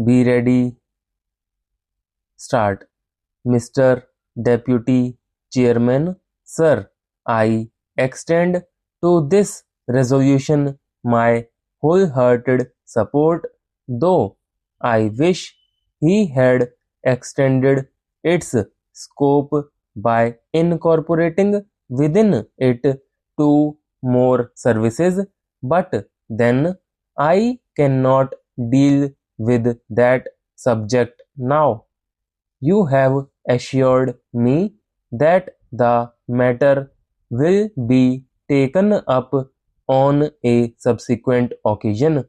Be ready. Start. Mr. Deputy Chairman, Sir, I extend to this resolution my wholehearted support, though I wish he had extended its scope by incorporating within it two more services, but then I cannot deal with that subject now. You have assured me that the matter will be taken up on a subsequent occasion.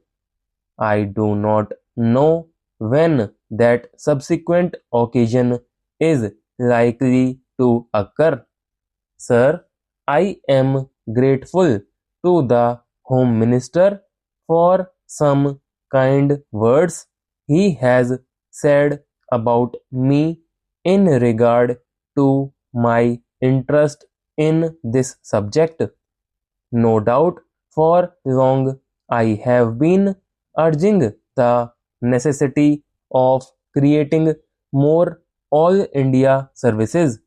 I do not know when that subsequent occasion is likely to occur. Sir, I am grateful to the Home Minister for some kind words he has said about me in regard to my interest in this subject. No doubt for long I have been urging the necessity of creating more all India services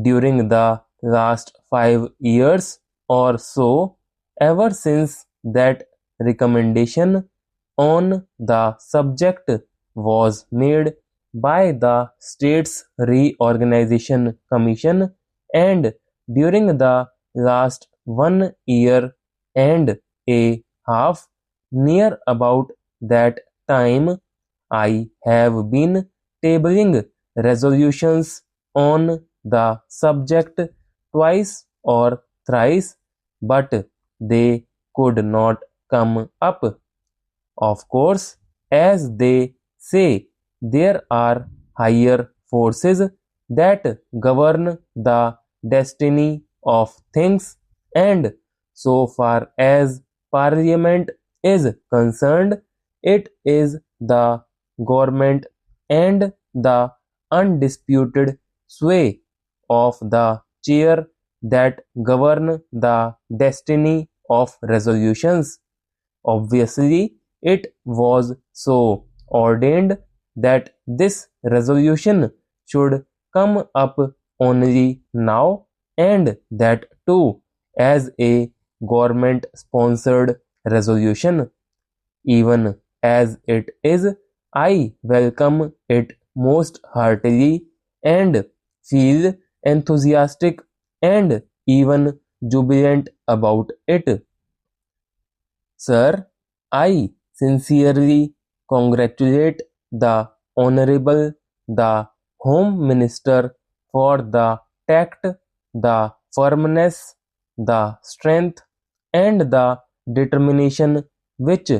during the last 5 years or so, ever since that recommendation on the subject was made by the States Reorganization Commission, and during the last 1 year and a half, near about that time, I have been tabling resolutions on the subject twice or thrice, but they could not come up. Of course, as they say, there are higher forces that govern the destiny of things, and so far as Parliament is concerned, it is the government and the undisputed sway of the chair that govern the destiny of resolutions. Obviously, it was so ordained that this resolution should come up only now, and that too as a government sponsored resolution. Even as it is, I welcome it most heartily and feel enthusiastic and even jubilant about it. Sir, I sincerely congratulate the Honorable the Home Minister for the tact, the firmness, the strength, and the determination which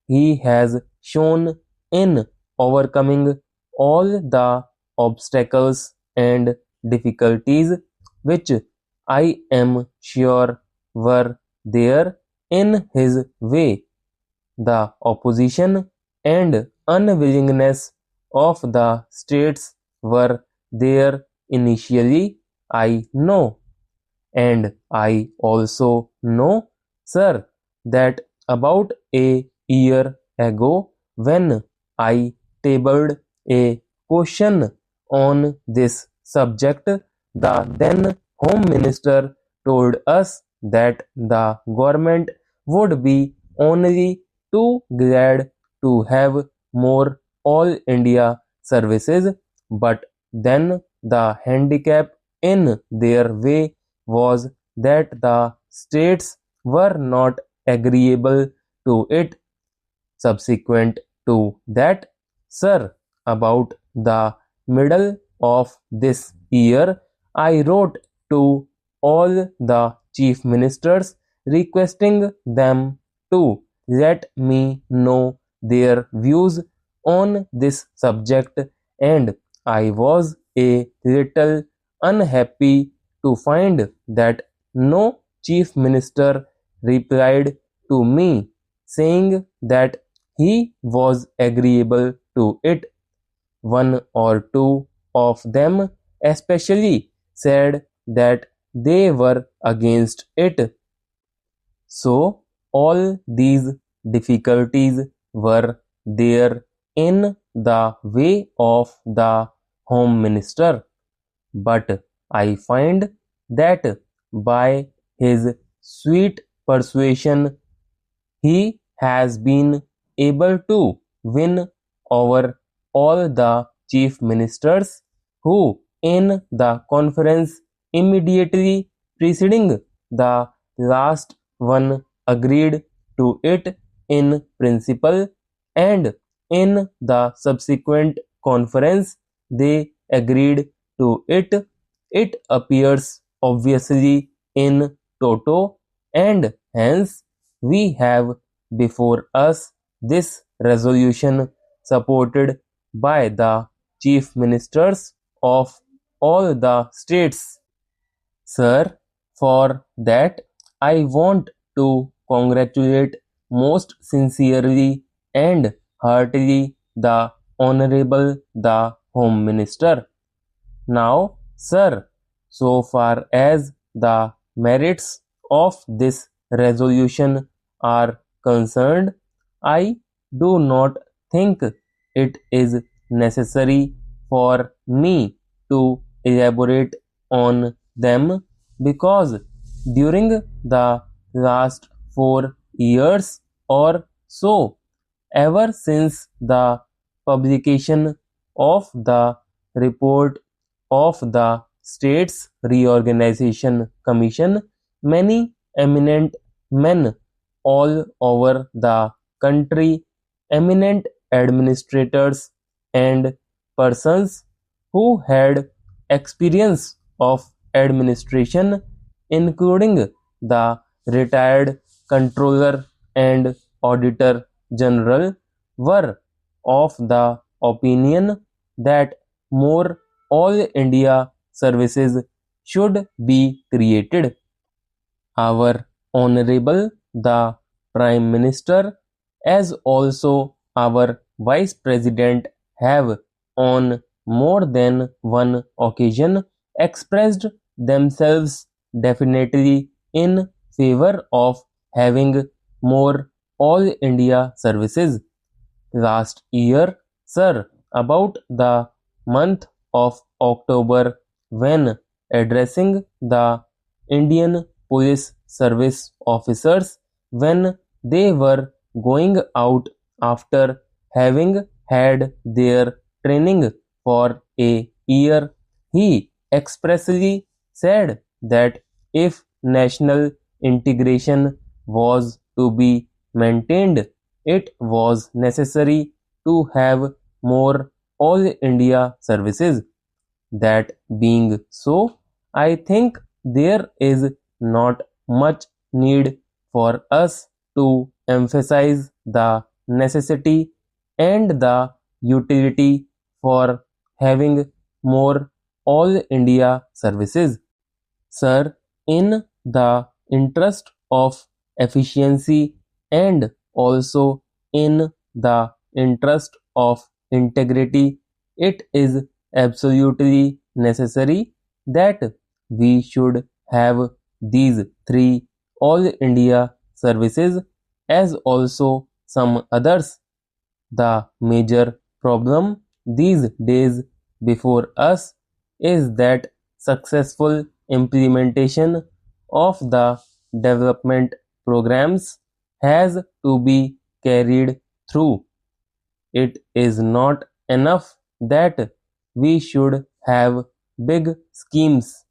he has shown in overcoming all the obstacles and difficulties which I am sure were there in his way. The opposition and unwillingness of the states were there initially, I know, and I also know, sir, that about a year ago, when I tabled a question on this subject, the then Home Minister told us that the government would be only too glad to have more all India services, but then the handicap in their way was that the states were not agreeable to it. Subsequent to that, sir, about the middle of this year, I wrote to all the chief ministers requesting them to let me know their views on this subject, and I was a little unhappy to find that no chief minister replied to me saying that he was agreeable to it. One or two of them especially said that they were against it. So all these difficulties were there in the way of the Home Minister, but I find that by his sweet persuasion he has been able to win over all the chief ministers who, in the conference immediately preceding the last one, agreed to it in principle, and in the subsequent conference they agreed to it. It appears obviously in toto, and hence we have before us this resolution supported by the chief ministers of all the states. Sir, for that I want to congratulate most sincerely and heartily the Honorable the Home Minister. Now, sir, so far as the merits of this resolution are concerned, I do not think it is necessary for me to elaborate on them, because during the last 4 years or so, ever since the publication of the report of the States Reorganization Commission, many eminent men all over the country, eminent administrators and persons who had experience of administration, including the retired Controller and Auditor General, were of the opinion that more All India services should be created. Our Honorable the Prime Minister, as also our Vice President, have on more than one occasion expressed themselves definitely in favor of having more All India services. Last year, sir, about the month of October, when addressing the Indian Police Service officers when they were going out after having had their training for a year, he expressly said that if national integration was to be maintained, it was necessary to have more All India services. That being so, I think there is not much need for us to emphasize the necessity and the utility for having more All India services. Sir, in the interest of efficiency and also in the interest of integrity, it is absolutely necessary that we should have these three All India services as also some others. The major problem these days before us is that successful implementation of the development programs has to be carried through. It is not enough that we should have big schemes.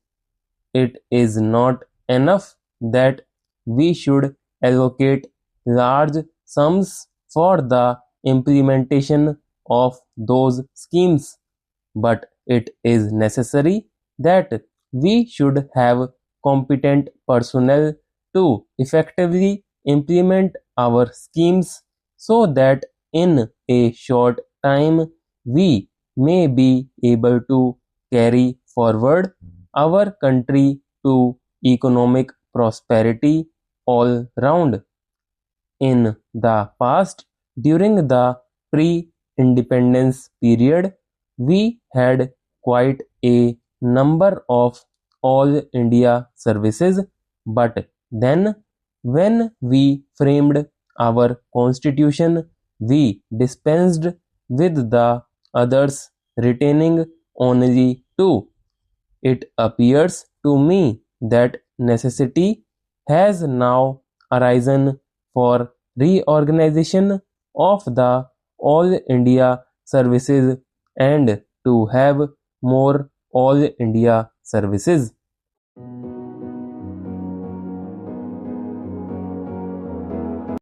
It is not enough that we should allocate large sums for the implementation of those schemes, but it is necessary that we should have competent personnel to effectively implement our schemes, so that in a short time we may be able to carry forward our country to economic prosperity all round. In the past, during the pre-independence period, we had quite a number of All India services, but then when we framed our constitution, we dispensed with the others retaining only two. It appears to me that necessity has now arisen for reorganization of the All India services and to have more All India services.